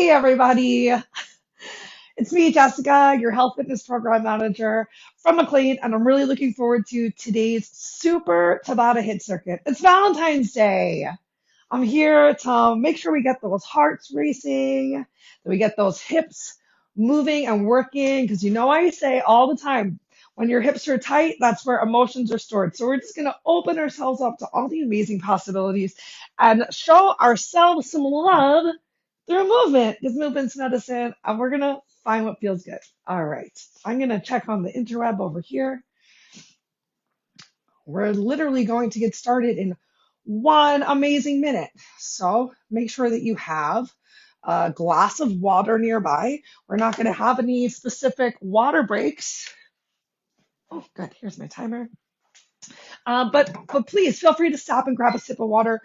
Hey everybody, it's me, Jessica, your health fitness program manager from McLean, and I'm really looking forward to today's super Tabata hit circuit. It's Valentine's Day. I'm here to make sure we get those hearts racing, that we get those hips moving and working, because I say all the time, when your hips are tight, that's where emotions are stored. So we're just going to open ourselves up to all the amazing possibilities and show ourselves some love through movement, because movement's medicine, and we're going to find what feels good. All right, I'm going to check on the interweb over here. We're literally going to get started in one amazing minute. So make sure that you have a glass of water nearby. We're not going to have any specific water breaks. Oh, good. Here's my timer. But please feel free to stop and grab a sip of water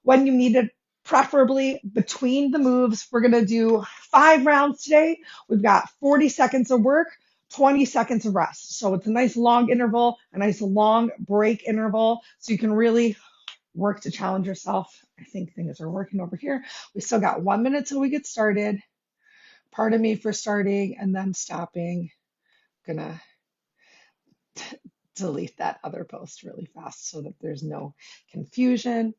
when you need it, preferably between the moves. We're going to do 5 rounds today. We've got 40 seconds of work, 20 seconds of rest. So it's a nice long interval, a nice long break interval, so you can really work to challenge yourself. I think things are working over here. We still got 1 minute till we get started. Pardon me for starting and then stopping. Gonna delete that other post really fast so that there's no confusion.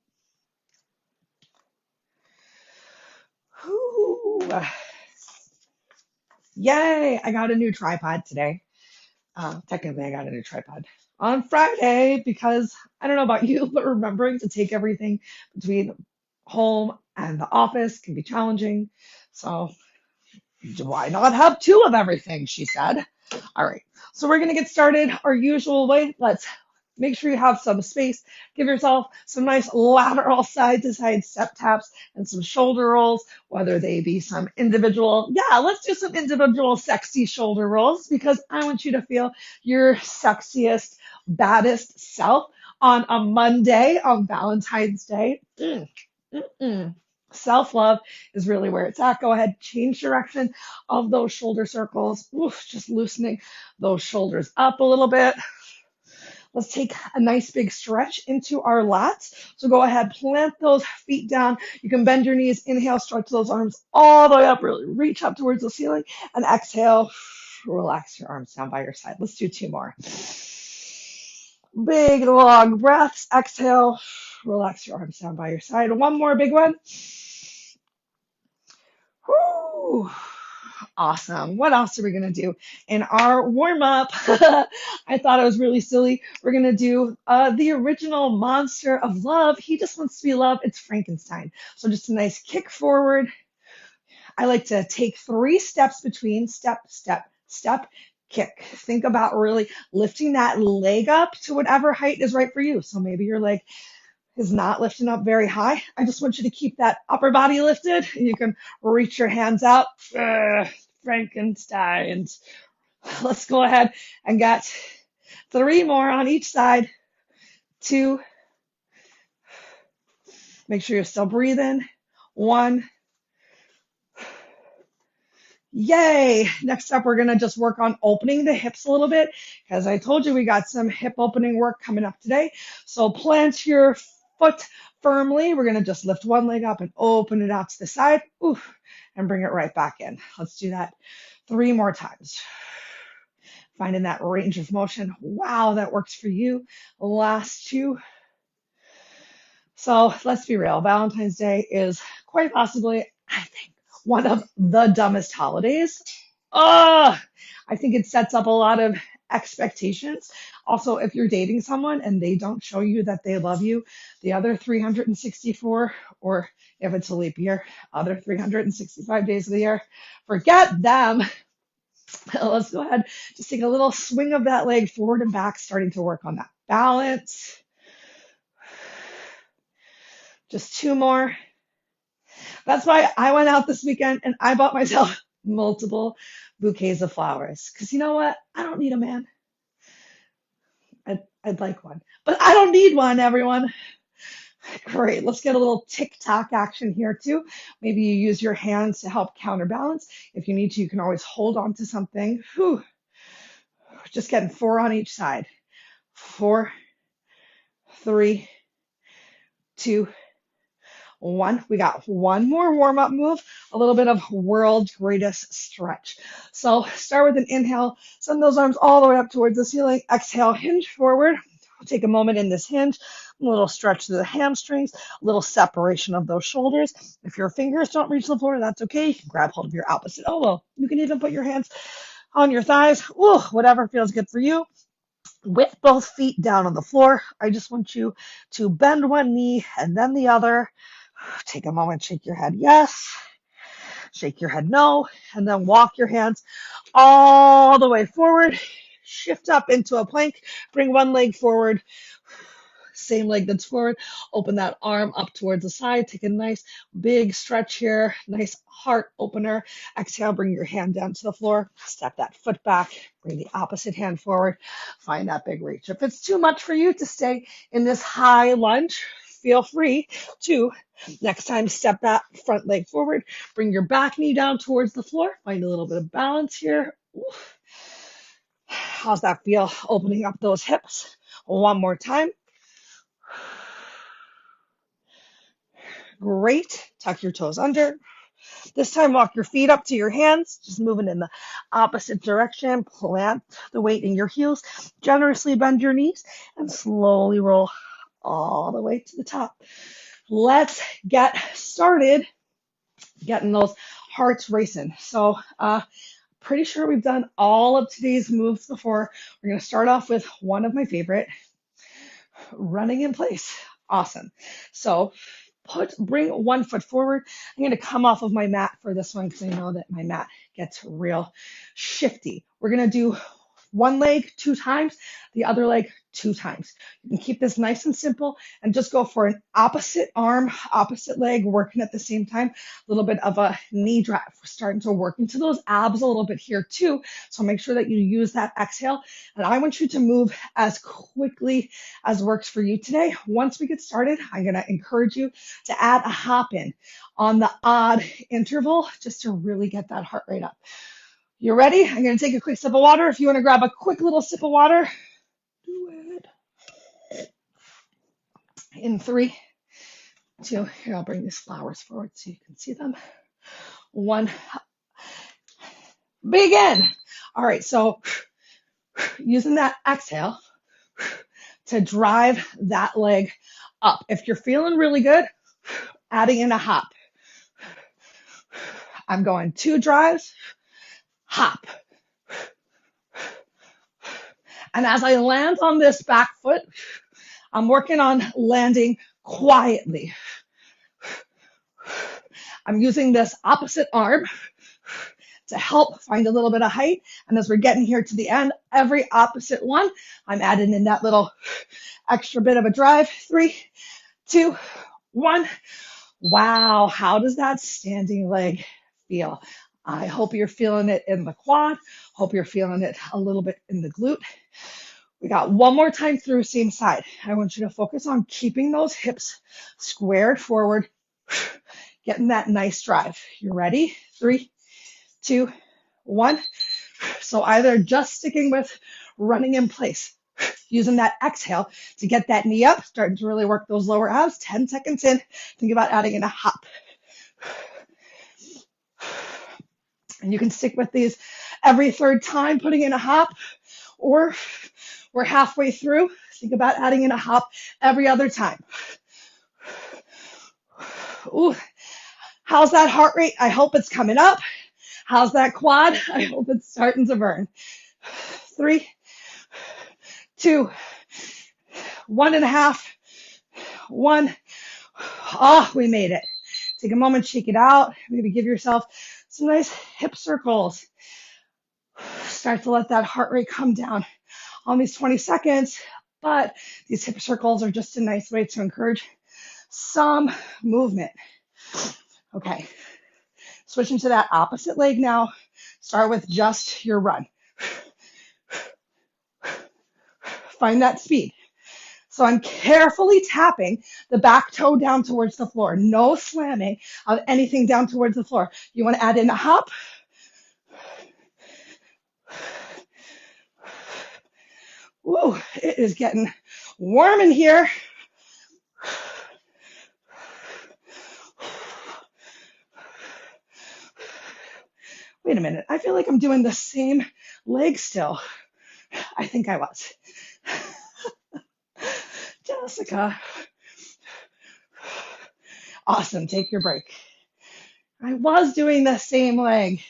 Whew. Yay, I got a new tripod today. Technically, I got a new tripod on Friday because I don't know about you, but remembering to take everything between home and the office can be challenging. So why not have two of everything, she said. All right, so we're going to get started our usual way. Let's make sure you have some space. Give yourself some nice lateral side to side step taps and some shoulder rolls, whether they be some individual. Yeah, let's do some individual sexy shoulder rolls because I want you to feel your sexiest, baddest self on a Monday on Valentine's Day. Self-love is really where it's at. Go ahead, change direction of those shoulder circles. Oof, just loosening those shoulders up a little bit. Let's take a nice big stretch into our lats. So go ahead, plant those feet down. You can bend your knees, inhale, stretch those arms all the way up, really reach up towards the ceiling, and exhale, relax your arms down by your side. Let's do 2 more. Big, long breaths. Exhale, relax your arms down by your side. One more big one. Whew. Awesome. What else are we going to do in our warm up? I thought it was really silly. We're going to do the original monster of love. He just wants to be loved. It's Frankenstein. So just a nice kick forward. I like to take 3 steps between step, step, step, kick. Think about really lifting that leg up to whatever height is right for you. So maybe your leg is not lifting up very high. I just want you to keep that upper body lifted. You can reach your hands out. Frankenstein. Let's go ahead and get 3 more on each side. 2. Make sure you're still breathing. 1. Yay! Next up, we're going to just work on opening the hips a little bit because I told you we got some hip opening work coming up today. So plant your foot firmly. We're going to just lift one leg up and open it out to the side. Oof, and bring it right back in. Let's do that 3 more times. Finding that range of motion. Wow, that works for you. Last 2. So let's be real. Valentine's Day is quite possibly, I think, one of the dumbest holidays. I think it sets up a lot of expectations. Also, if you're dating someone and they don't show you that they love you, the other 364, or if it's a leap year, other 365 days of the year, forget them. Let's go ahead, just take a little swing of that leg forward and back, starting to work on that balance. Just 2 more. That's why I went out this weekend and I bought myself multiple bouquets of flowers. Because you know what? I don't need a man. I'd like one, but I don't need one, everyone. Great. Let's get a little tick-tock action here too. Maybe you use your hands to help counterbalance. If you need to, you can always hold on to something. Whew. Just getting 4 on each side. 4, 3, 2, 1. We got one more warm-up move, a little bit of world's greatest stretch. So start with an inhale, send those arms all the way up towards the ceiling. Exhale, hinge forward. Take a moment in this hinge, a little stretch to the hamstrings, a little separation of those shoulders. If your fingers don't reach the floor, that's okay. You can grab hold of your opposite elbow. You can even put your hands on your thighs. Ooh, whatever feels good for you. With both feet down on the floor, I just want you to bend one knee and then the other. Take a moment, shake your head yes, shake your head no, and then walk your hands all the way forward. Shift up into a plank, bring one leg forward, same leg that's forward. Open that arm up towards the side. Take a nice big stretch here. Nice heart opener. Exhale, bring your hand down to the floor. Step that foot back. Bring the opposite hand forward. Find that big reach. If it's too much for you to stay in this high lunge, feel free to next time step that front leg forward. Bring your back knee down towards the floor. Find a little bit of balance here. Oof. How's that feel? Opening up those hips. One more time. Great. Tuck your toes under. This time, walk your feet up to your hands, just moving in the opposite direction. Plant the weight in your heels. Generously bend your knees and slowly roll all the way to the top. Let's get started getting those hearts racing. So, pretty sure we've done all of today's moves before. We're going to start off with one of my favorite, running in place. Awesome. So, bring one foot forward. I'm going to come off of my mat for this one because I know that my mat gets real shifty. We're going to do one leg 2 times, the other leg 2 times. You can keep this nice and simple and just go for an opposite arm, opposite leg, working at the same time. A little bit of a knee drive. We're starting to work into those abs a little bit here too. So make sure that you use that exhale. And I want you to move as quickly as works for you today. Once we get started, I'm going to encourage you to add a hop in on the odd interval just to really get that heart rate up. You ready? I'm going to take a quick sip of water. If you want to grab a quick little sip of water, do it. In 3, 2, here, I'll bring these flowers forward so you can see them. 1, begin. All right, so using that exhale to drive that leg up. If you're feeling really good, adding in a hop. I'm going 2 drives, hop. And as I land on this back foot, I'm working on landing quietly. I'm using this opposite arm to help find a little bit of height. And as we're getting here to the end, every opposite one, I'm adding in that little extra bit of a drive. 3, 2, 1. Wow, how does that standing leg feel? I hope you're feeling it in the quad. Hope you're feeling it a little bit in the glute. We got one more time through, same side. I want you to focus on keeping those hips squared forward, getting that nice drive. You ready? 3, 2, 1. So either just sticking with running in place, using that exhale to get that knee up, starting to really work those lower abs. 10 seconds in, think about adding in a hop. And you can stick with these every third time, putting in a hop, or we're halfway through. Think about adding in a hop every other time. Ooh, how's that heart rate? I hope it's coming up. How's that quad? I hope it's starting to burn. 3, 2, 1.5, 1. Oh, we made it. Take a moment, shake it out. Maybe give yourself some nice hip circles. Start to let that heart rate come down on these 20 seconds. But these hip circles are just a nice way to encourage some movement. Okay. Switching to that opposite leg now. Start with just your run. Find that speed. So I'm carefully tapping the back toe down towards the floor. No slamming of anything down towards the floor. You want to add in a hop. Woo, it is getting warm in here. Wait a minute. I feel like I'm doing the same leg still. I think I was. Jessica. Awesome. Take your break. I was doing the same leg.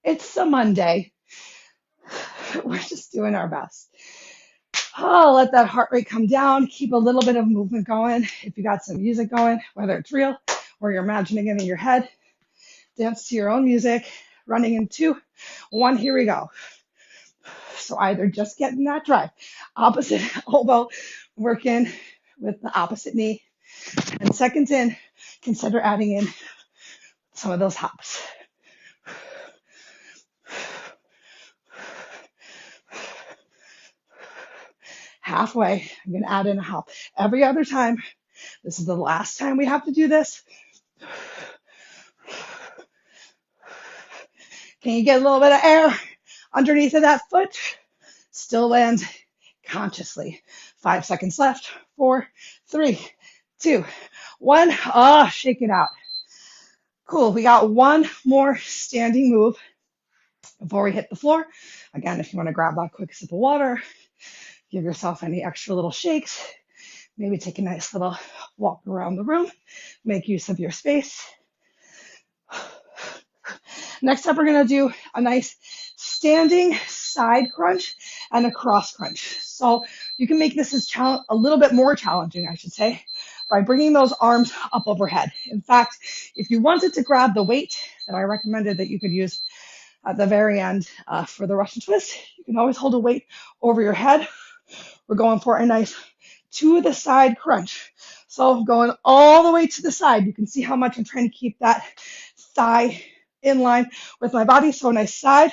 It's a Monday. We're just doing our best. Oh, let that heart rate come down. Keep a little bit of movement going. If you got some music going, whether it's real or you're imagining it in your head, dance to your own music. Running in 2, 1, here we go. So either just getting that drive, opposite elbow, working with the opposite knee. And seconds in, consider adding in some of those hops. Halfway, I'm going to add in a hop. Every other time, this is the last time we have to do this. Can you get a little bit of air underneath of that foot? Still land consciously. 5 seconds left. 4, 3, 2, 1. Shake it out. Cool. We got one more standing move before we hit the floor. Again, if you want to grab that quick sip of water, give yourself any extra little shakes. Maybe take a nice little walk around the room. Make use of your space. Next up, we're going to do a nice standing side crunch and a cross crunch. So you can make this a little bit more challenging, I should say, by bringing those arms up overhead. In fact, if you wanted to grab the weight that I recommended that you could use at the very end for the Russian twist, you can always hold a weight over your head. We're going for a nice to the side crunch. So going all the way to the side, you can see how much I'm trying to keep that thigh in line with my body. So a nice side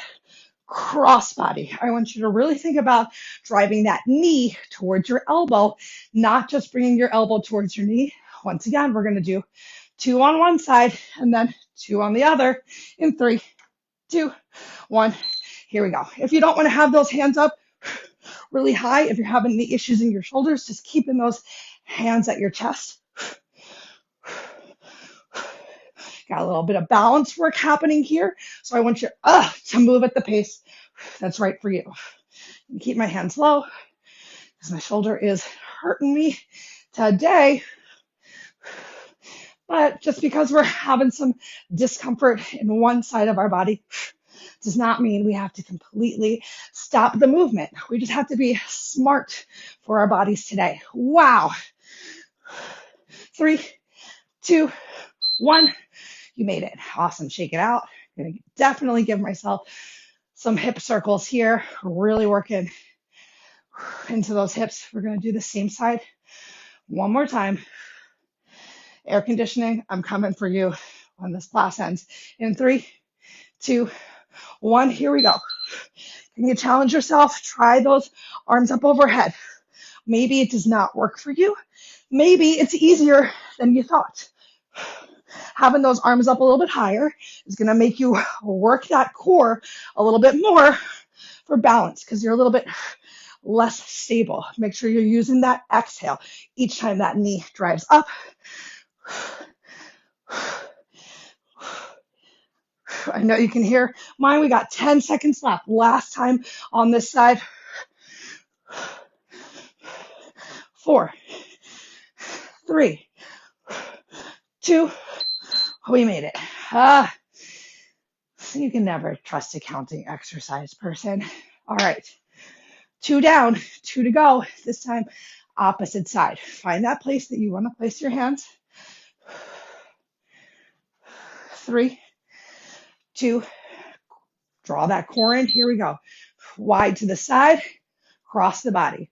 cross body. I want you to really think about driving that knee towards your elbow, not just bringing your elbow towards your knee. Once again, we're going to do 2 on one side and then 2 on the other in 3, 2, 1. Here we go. If you don't want to have those hands up really high, if you're having any issues in your shoulders, just keeping those hands at your chest. Got a little bit of balance work happening here. So I want you to move at the pace that's right for you. Keep my hands low because my shoulder is hurting me today. But just because we're having some discomfort in one side of our body does not mean we have to completely stop the movement. We just have to be smart for our bodies today. Wow. 3, 2, 1. You made it. Awesome. Shake it out. I'm going to definitely give myself some hip circles here. Really working into those hips. We're going to do the same side one more time. Air conditioning, I'm coming for you when this class ends. In 3, 2, 1. Here we go. Can you challenge yourself? Try those arms up overhead. Maybe it does not work for you. Maybe it's easier than you thought. Having those arms up a little bit higher is going to make you work that core a little bit more for balance because you're a little bit less stable. Make sure you're using that exhale each time that knee drives up. I know you can hear mine. We got 10 seconds left. Last time on this side. 4, 3, 2. We made it. You can never trust a counting exercise person. All right. 2 down, 2 to go. This time, opposite side. Find that place that you want to place your hands. 3, 2. Draw that core in. Here we go. Wide to the side. Cross the body.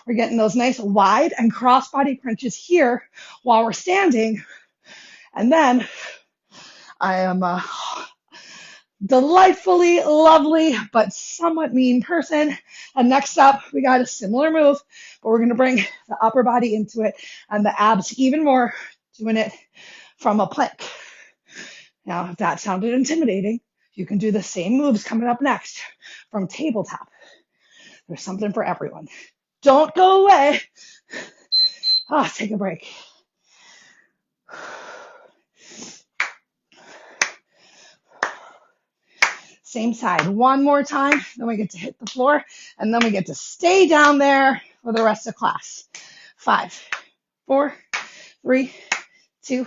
We're getting those nice wide and cross body crunches here while we're standing. And then I am a delightfully lovely but somewhat mean person. And next up, we got a similar move, but we're going to bring the upper body into it and the abs even more, doing it from a plank. Now, if that sounded intimidating, you can do the same moves coming up next from tabletop. There's something for everyone. Don't go away. Take a break. Same side. One more time. Then we get to hit the floor. And then we get to stay down there for the rest of class. 5, 4, 3, 2,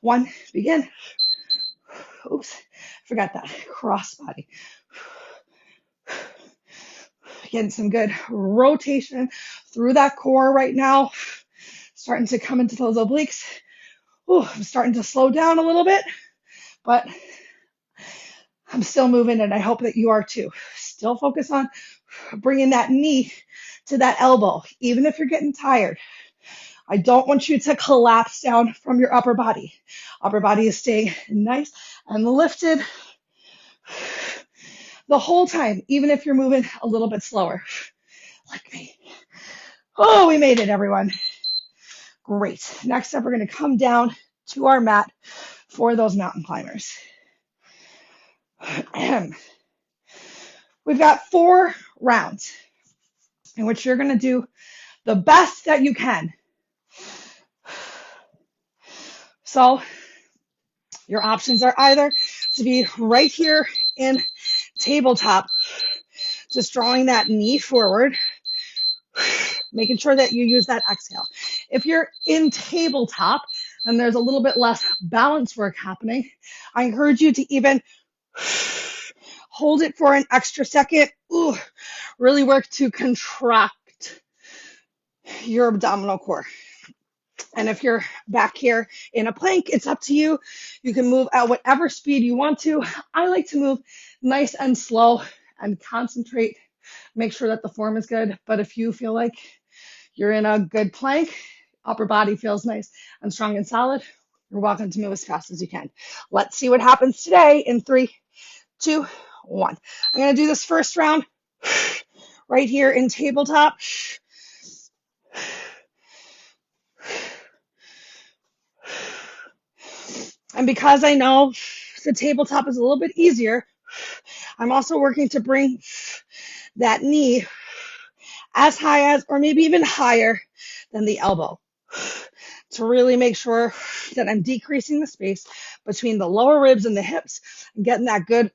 1. Begin. Oops. Forgot that. Cross body. Getting some good rotation through that core right now. Starting to come into those obliques. Ooh, I'm starting to slow down a little bit, but I'm still moving, and I hope that you are too. Still focus on bringing that knee to that elbow, even if you're getting tired. I don't want you to collapse down from your upper body. Upper body is staying nice and lifted the whole time, even if you're moving a little bit slower, like me. Oh, we made it, everyone. Great. Next up, we're going to come down to our mat for those mountain climbers. We've got 4 rounds in which you're going to do the best that you can. So your options are either to be right here in tabletop, just drawing that knee forward, making sure that you use that exhale. If you're in tabletop and there's a little bit less balance work happening, I encourage you to even hold it for an extra second. Ooh, really work to contract your abdominal core. And if you're back here in a plank, it's up to you. You can move at whatever speed you want to. I like to move nice and slow and concentrate, make sure that the form is good. But if you feel like you're in a good plank, upper body feels nice and strong and solid, you're welcome to move as fast as you can. Let's see what happens today in 3, 2, 1. I'm going to do this first round right here in tabletop. And because I know the tabletop is a little bit easier, I'm also working to bring that knee as high as, or maybe even higher than the elbow, to really make sure that I'm decreasing the space between the lower ribs and the hips and getting that good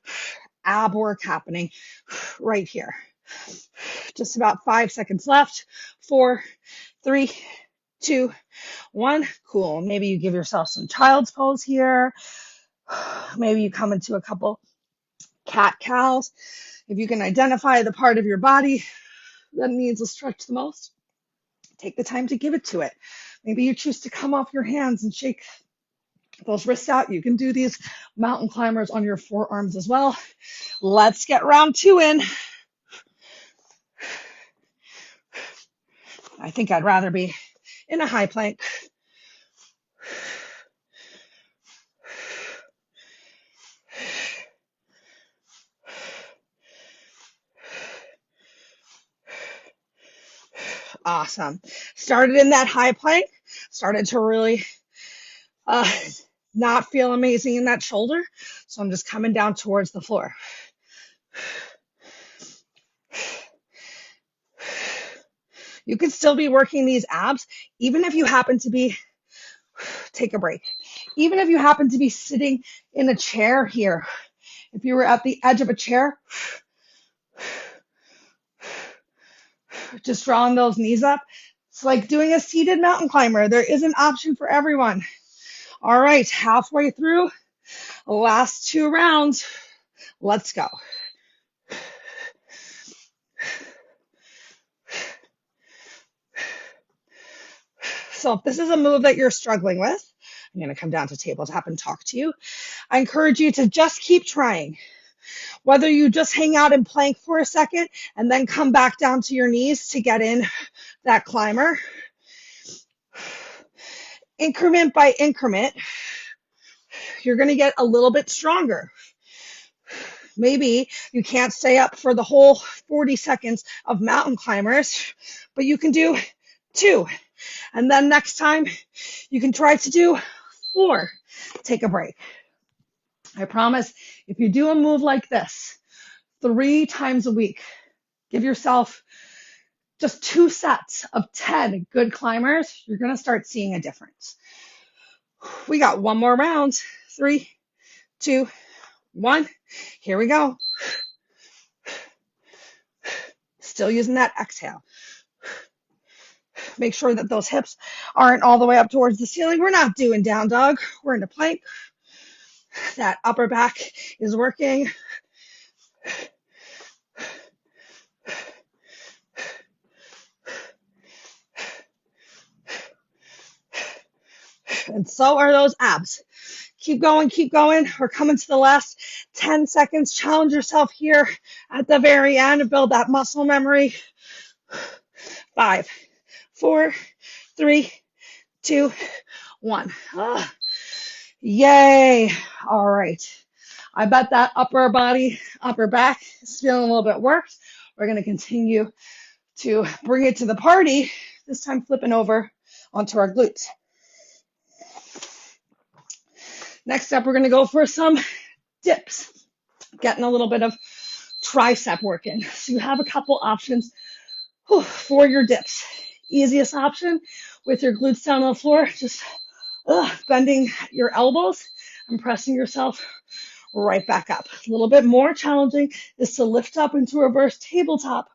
ab work happening right here. Just about 5 seconds left. 4, 3, 2, 1. Cool. Maybe you give yourself some child's pose here. Maybe you come into a couple cat-cows. If you can identify the part of your body that needs a stretch the most, take the time to give it to it. Maybe you choose to come off your hands and shake those wrists out. You can do these mountain climbers on your forearms as well. Let's get round 2 in. I think I'd rather be in a high plank. Awesome. Started in that high plank, started to really not feel amazing in that shoulder. So I'm just coming down towards the floor. You could still be working these abs, even if you happen to be, take a break, even if you happen to be sitting in a chair here. If you were at the edge of a chair, just drawing those knees up. It's like doing a seated mountain climber. There is an option for everyone. All right, halfway through, last 2 rounds. Let's go. So if this is a move that you're struggling with, I'm going to come down to tabletop and talk to you. I encourage you to just keep trying. Whether you just hang out and plank for a second and then come back down to your knees to get in that climber. Increment by increment, you're going to get a little bit stronger. Maybe you can't stay up for the whole 40 seconds of mountain climbers, but you can do 2. And then next time you can try to do 4. Take a break. I promise if you do a move like this 3 times a week, give yourself just 2 sets of 10 good climbers, you're going to start seeing a difference. We got 1 more round. 3, 2, 1. Here we go. Still using that exhale. Make sure that those hips aren't all the way up towards the ceiling. We're not doing down dog. We're into plank. That upper back is working. And so are those abs. Keep going, keep going. We're coming to the last 10 seconds. Challenge yourself here at the very end and build that muscle memory. 5, 4, 3, 2, 1. Yay. All right. I bet that upper body, upper back is feeling a little bit worked. We're going to continue to bring it to the party, this time flipping over onto our glutes. Next up, we're going to go for some dips, getting a little bit of tricep working. So you have a couple options for your dips. Easiest option with your glutes down on the floor, just bending your elbows and pressing yourself right back up. A little bit more challenging is to lift up into reverse tabletop.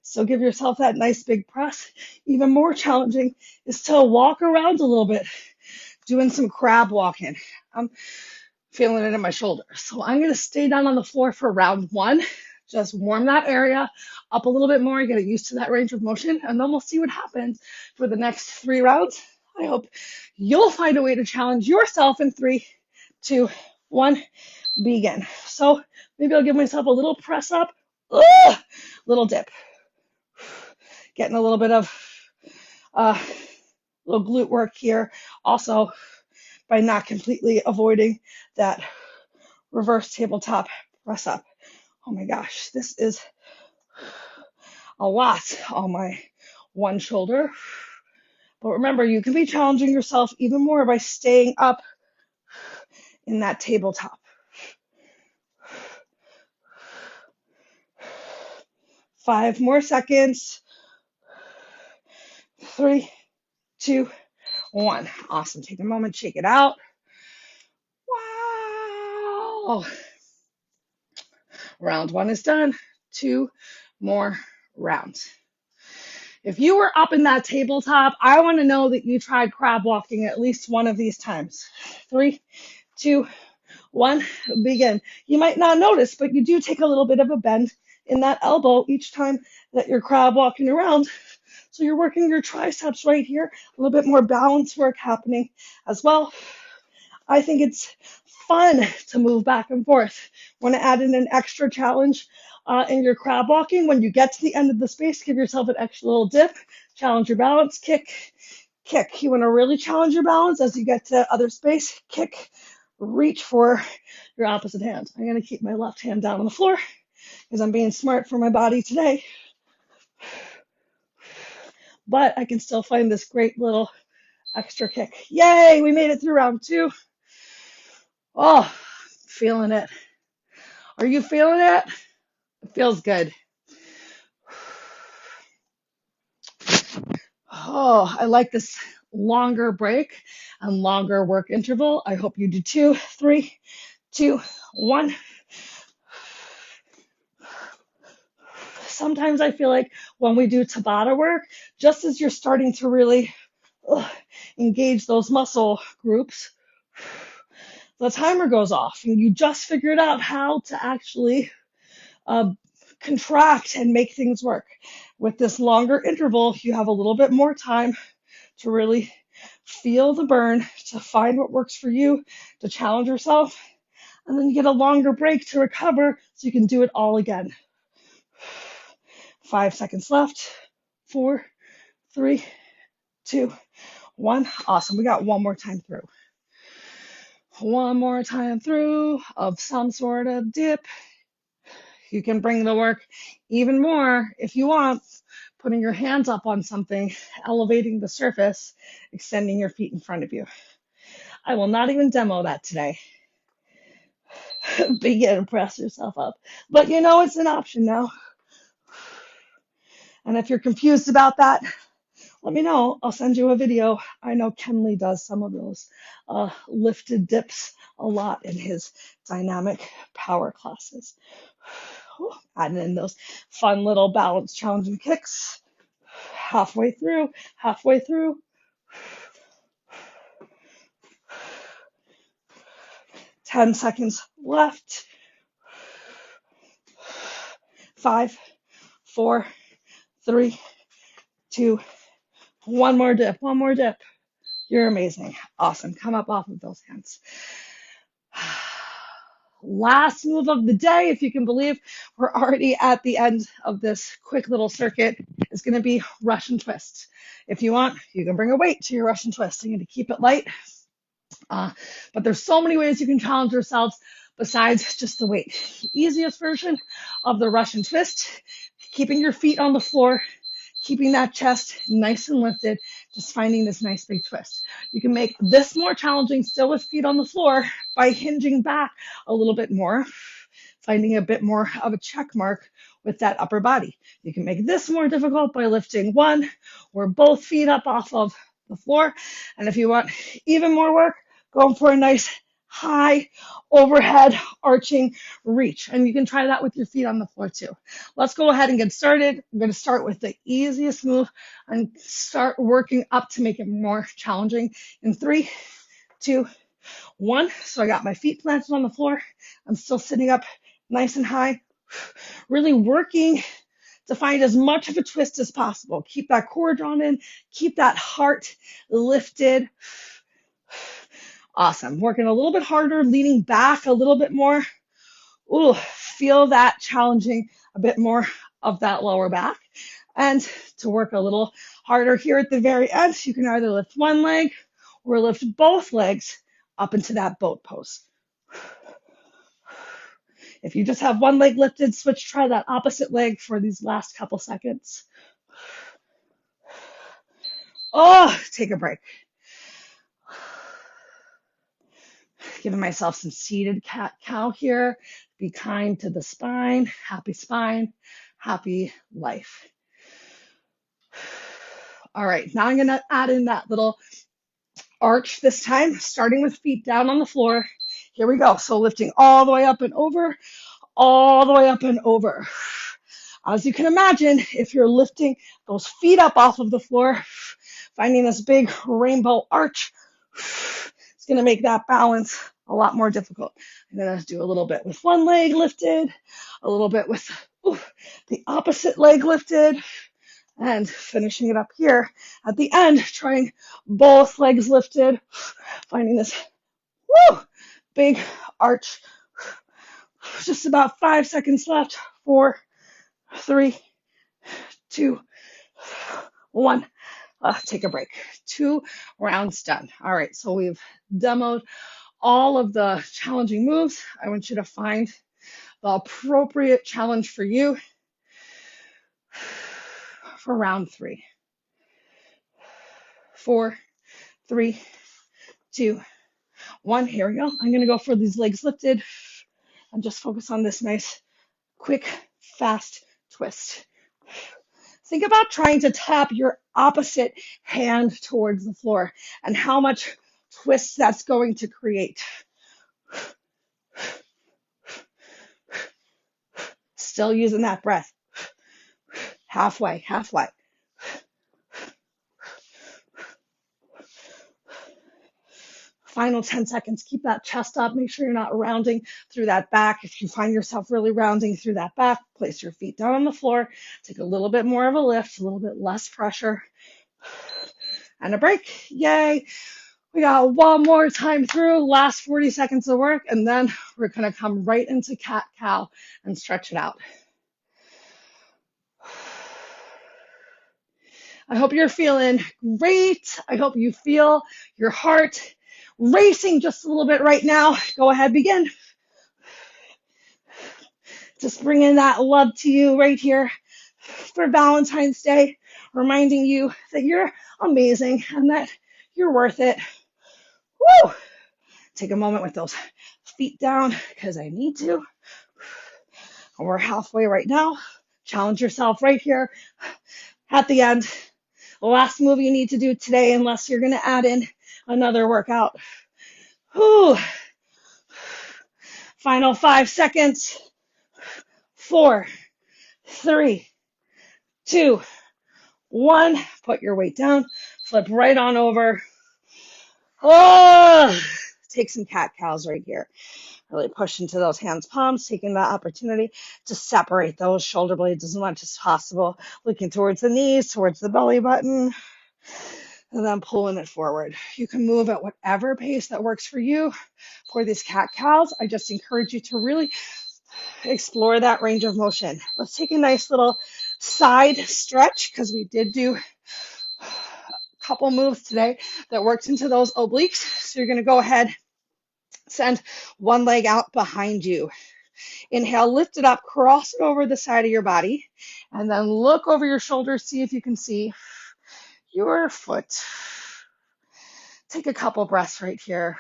So give yourself that nice big press. Even more challenging is to walk around a little bit, doing some crab walking. I'm feeling it in my shoulders. So I'm going to stay down on the floor for round 1. Just warm that area up a little bit more, get used to that range of motion, and then we'll see what happens for the next 3 rounds. I hope you'll find a way to challenge yourself in 3, 2, 1, begin. So maybe I'll give myself a little press up, little dip. Getting a little bit of little glute work here. Also, by not completely avoiding that reverse tabletop press up. Oh my gosh, this is a lot on my one shoulder. But remember, you can be challenging yourself even more by staying up in that tabletop. 5 more seconds. 3, 2, 1. Awesome. Take a moment, shake it out. Wow. Round 1 is done. 2 more rounds. If you were up in that tabletop, I want to know that you tried crab walking at least one of these times. 3, 2, 1, begin. You might not notice, but you do take a little bit of a bend in that elbow each time that you're crab walking around. So you're working your triceps right here, a little bit more balance work happening as well. I think it's fun to move back and forth. Want to add in an extra challenge in your crab walking. When you get to the end of the space, give yourself an extra little dip, challenge your balance, kick, kick. You want to really challenge your balance as you get to other space, kick, reach for your opposite hand. I'm going to keep my left hand down on the floor because I'm being smart for my body today. But I can still find this great little extra kick. Yay, we made it through round 2. Oh, feeling it. Are you feeling it? It feels good. Oh, I like this longer break and longer work interval. I hope you do too. 3, 2, 1. Sometimes I feel like when we do Tabata work, just as you're starting to really engage those muscle groups, the timer goes off and you just figured out how to actually contract and make things work. With this longer interval, you have a little bit more time to really feel the burn, to find what works for you, to challenge yourself, and then you get a longer break to recover so you can do it all again. 5 seconds left. 4, 3, 2, 1. Awesome. We got one more time through. One more time through of some sort of dip. You can bring the work even more if you want, putting your hands up on something, elevating the surface, extending your feet in front of you. I will not even demo that today. Begin to press yourself up. But you know it's an option now. And if you're confused about that, let me know. I'll send you a video. I know Kenley does some of those lifted dips a lot in his dynamic power classes. Adding in those fun little balance challenging kicks. Halfway through, halfway through. 10 seconds left. 5, 4, 3, 2, one more dip, one more dip. You're amazing. Awesome. Come up off of those hands. Last move of the day, if you can believe, we're already at the end of this quick little circuit, is going to be Russian twists. If you want, you can bring a weight to your Russian twist. I'm going to keep it light. But there's so many ways you can challenge yourselves besides just the weight. The easiest version of the Russian twist, keeping your feet on the floor, keeping that chest nice and lifted, just finding this nice big twist. You can make this more challenging still with feet on the floor by hinging back a little bit more, finding a bit more of a check mark with that upper body. You can make this more difficult by lifting one or both feet up off of the floor. And if you want even more work, going for a nice high overhead arching reach. And you can try that with your feet on the floor too. Let's go ahead and get started. I'm going to start with the easiest move and start working up to make it more challenging in 3, 2, 1. So I got my feet planted on the floor. I'm still sitting up nice and high, really working to find as much of a twist as possible. Keep that core drawn in, keep that heart lifted. Awesome. Working a little bit harder, leaning back a little bit more. Ooh, feel that challenging a bit more of that lower back. And to work a little harder here at the very end, you can either lift one leg or lift both legs up into that boat pose. If you just have one leg lifted, try that opposite leg for these last couple seconds. Oh, take a break. Giving myself some seated cat-cow here. Be kind to the spine, happy life. All right, now I'm gonna add in that little arch this time, starting with feet down on the floor. Here we go. So lifting all the way up and over, all the way up and over. As you can imagine, if you're lifting those feet up off of the floor, finding this big rainbow arch, it's going to make that balance a lot more difficult. I'm going to do a little bit with one leg lifted, a little bit with the opposite leg lifted, and finishing it up here at the end, trying both legs lifted, finding this big arch. Just about 5 seconds left. 4, 3, 2, 1. Take a break. 2 rounds done. All right, so we've demoed all of the challenging moves. I want you to find the appropriate challenge for you for round 3. 4, 3, 2, 1. Here we go. I'm going to go for these legs lifted and just focus on this nice, quick, fast twist. Think about trying to tap your opposite hand towards the floor and how much twist that's going to create. Still using that breath. Halfway. Final 10 seconds. Keep that chest up. Make sure you're not rounding through that back. If you find yourself really rounding through that back, place your feet down on the floor. Take a little bit more of a lift, a little bit less pressure. And a break. Yay. We got one more time through, last 40 seconds of work, and then we're going to come right into cat-cow and stretch it out. I hope you're feeling great. I hope you feel your heart racing just a little bit right now. Go ahead, begin. Just bringing that love to you right here for Valentine's Day, reminding you that you're amazing and that you're worth it. Woo! Take a moment with those feet down because I need to. We're halfway right now. Challenge yourself right here at the end. The last move you need to do today, unless you're going to add in another workout. Whew. Final 5 seconds. 4, 3, 2, 1. Put your weight down. Flip right on over. Oh, take some cat cows right here. Really push into those hands, palms, taking that opportunity to separate those shoulder blades as much as possible. Looking towards the knees, towards the belly button, and then pulling it forward. You can move at whatever pace that works for you. For these cat cows, I just encourage you to really explore that range of motion. Let's take a nice little side stretch because we did do a couple moves today that worked into those obliques. So you're going to go ahead, send one leg out behind you. Inhale, lift it up, cross it over the side of your body, and then look over your shoulders, see if you can see your foot. Take a couple breaths right here.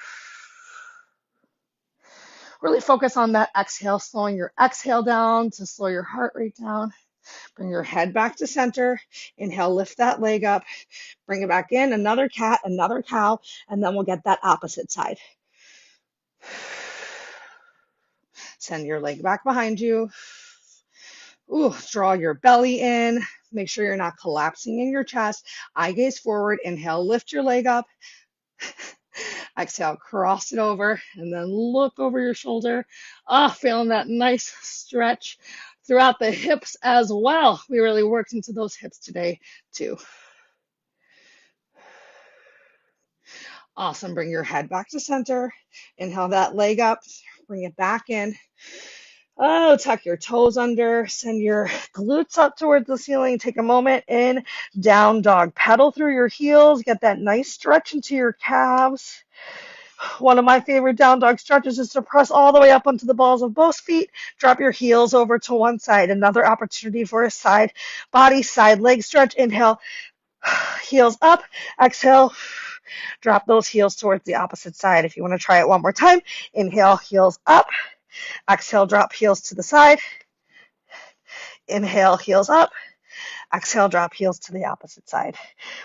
Really focus on that exhale, slowing your exhale down to slow your heart rate down. Bring your head back to center. Inhale, lift that leg up. Bring it back in. Another cat, another cow, and then we'll get that opposite side. Send your leg back behind you. Ooh, draw your belly in. Make sure you're not collapsing in your chest. Eye gaze forward. Inhale, lift your leg up. Exhale, cross it over, and then look over your shoulder. Feeling that nice stretch throughout the hips as well. We really worked into those hips today, too. Awesome. Bring your head back to center. Inhale that leg up. Bring it back in. Oh, tuck your toes under. Send your glutes up towards the ceiling. Take a moment in down dog. Pedal through your heels. Get that nice stretch into your calves. One of my favorite down dog stretches is to press all the way up onto the balls of both feet. Drop your heels over to one side. Another opportunity for a side body, side leg stretch. Inhale, heels up. Exhale, drop those heels towards the opposite side. If you want to try it one more time, inhale, heels up. Exhale, drop heels to the side. Inhale, heels up. Exhale, drop heels to the opposite side.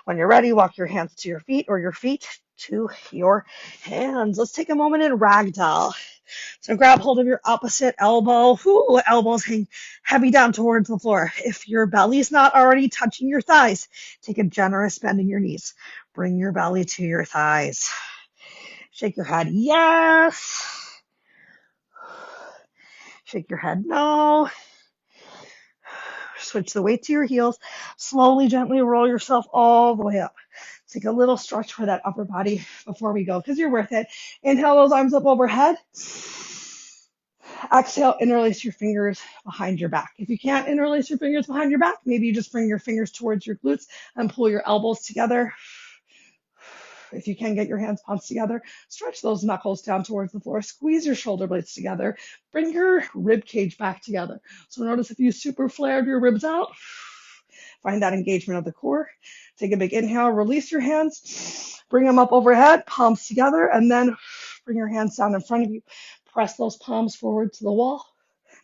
When you're ready, walk your hands to your feet or your feet to your hands. Let's take a moment in ragdoll. So grab hold of your opposite elbow. Ooh, elbows hang heavy down towards the floor. If your belly's not already touching your thighs, take a generous bend in your knees. Bring your belly to your thighs. Shake your head, yes. Shake your head, no. Switch the weight to your heels. Slowly, gently roll yourself all the way up. Take a little stretch for that upper body before we go, because you're worth it. Inhale those arms up overhead. Exhale, interlace your fingers behind your back. If you can't interlace your fingers behind your back, maybe you just bring your fingers towards your glutes and pull your elbows together. If you can get your hands, palms together, stretch those knuckles down towards the floor. Squeeze your shoulder blades together. Bring your rib cage back together. So notice if you super flared your ribs out, find that engagement of the core. Take a big inhale, release your hands, bring them up overhead, palms together, and then bring your hands down in front of you. Press those palms forward to the wall.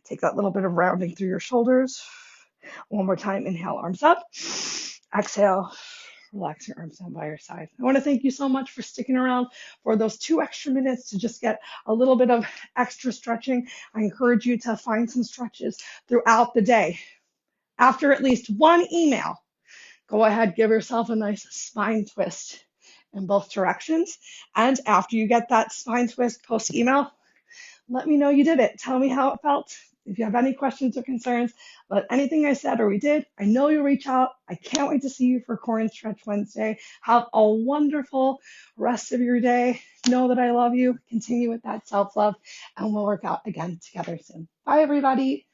Take that little bit of rounding through your shoulders. One more time, inhale, arms up. Exhale, relax your arms down by your side. I want to thank you so much for sticking around for those 2 extra minutes to just get a little bit of extra stretching. I encourage you to find some stretches throughout the day. After at least one email, go ahead, give yourself a nice spine twist in both directions. And after you get that spine twist post email, let me know you did it. Tell me how it felt. If you have any questions or concerns about anything I said or we did, I know you'll reach out. I can't wait to see you for Core and Stretch Wednesday. Have a wonderful rest of your day. Know that I love you. Continue with that self-love, and we'll work out again together soon. Bye, everybody.